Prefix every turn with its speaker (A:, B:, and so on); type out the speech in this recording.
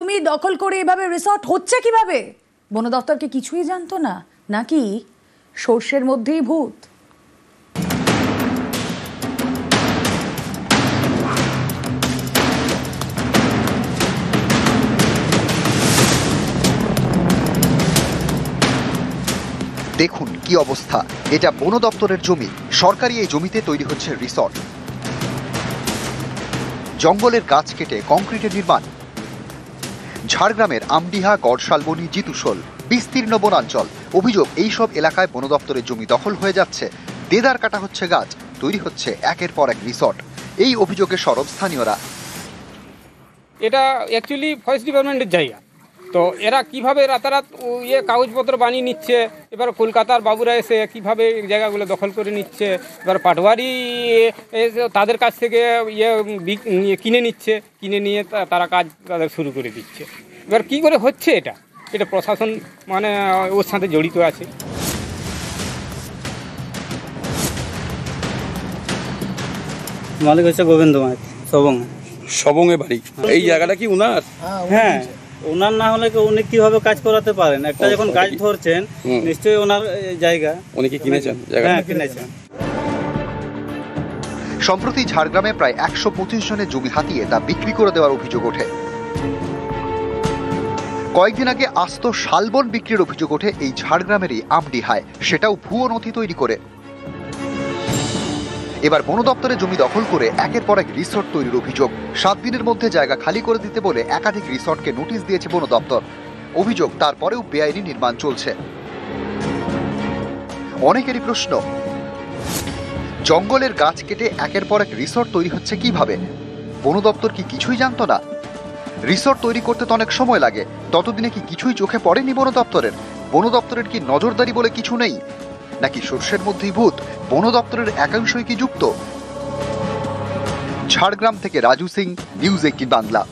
A: জমি দখল করে এভাবে রিসর্ট হচ্ছে কিভাবে? বন দপ্তর কি কিছুই জানতো না, নাকি সর্ষের মধ্যেই ভূত?
B: দেখুন কি অবস্থা, এটা বন দপ্তরের জমি। সরকারি এই জমিতে তৈরি হচ্ছে রিসর্ট। জঙ্গলের গাছ কেটে কংক্রিটের নির্মাণ। ঝাড়গ্রামের আমডিহা, গড়শালবনি, জিতুশোল বিস্তীর্ণ বনাঞ্চল। অভিযোগ, এইসব এলাকায় বন দপ্তরের জমি দখল হয়ে যাচ্ছে, দেদার কাটা হচ্ছে গাছ, তৈরি হচ্ছে একের পর এক রিসর্ট। এই অভিযোগে সরব স্থানীয়রা।
C: এটা অ্যাকচুয়ালি ফরেস্ট ডিপার্টমেন্টের জায়গা, তো এরা কিভাবে রাতারাত কাগজপত্র বানিয়ে নিচ্ছে। এবার কলকাতার বাবুরা এসে কিভাবে জায়গাগুলো দখল করে নিচ্ছে। এবার পাটওয়ারি তাদের কাছ থেকে কিনে নিচ্ছে, কিনে নিয়ে তারা কাজ তাদের শুরু করে দিচ্ছে। এবার কি করে হচ্ছে এটা প্রশাসন মানে ওর সাথে জড়িত আছে।
D: মালিক হচ্ছে গোবিন্দ মাইত,
E: সবংয়ে বাড়ি। এই জায়গাটা কি উনার?
D: হ্যাঁ, ওনার না হলে উনি কিভাবে কাজ করাতে পারেন? একটা যখন গাছ ধরছেন নিশ্চয়ই ওনার জায়গা। উনি কি কিনেছেন? হ্যাঁ, কিনেছেন।
B: সম্প্রতি ঝাড়গ্রামে প্রায় 125 জনের জমি হাতিয়ে তা বিক্রি করে দেওয়ার অভিযোগ ওঠে। কয়েকদিন আগে আস্ত শালবন বিক্রির অভিযোগ ওঠে এই ঝাড়গ্রামেরই আমডিহায়, সেটাও ভুয়ো নথি তৈরি করে। এবার বন দপ্তরে জমি দখল করে একের পর এক রিসর্ট তৈরির অভিযোগ। 7 দিনের মধ্যে জায়গা খালি করে দিতে বলে একাধিক রিসর্টকে নোটিশ দিয়েছে বন দপ্তর। অভিযোগ, তারপরেও বেআইনি নির্মাণ চলছে। অনেকেরই প্রশ্ন, জঙ্গলের গাছ কেটে একের পর এক রিসর্ট তৈরি হচ্ছে কিভাবে? বন দপ্তর কি কিছুই জানতো না? রিসর্ট তৈরি করতে তো অনেক সময় লাগে, ততদিনে কি কিছুই চোখে পড়েনি বন দপ্তরের? বন দপ্তরের কি নজরদারি বলে কিছু নেই? নাকি সর্ষের মধ্যেই ভূত? বন দপ্তরের একাংশই কি যুক্ত? ঝাড়গ্রাম থেকে রাজু সিং, নিউজ 18 বাংলা।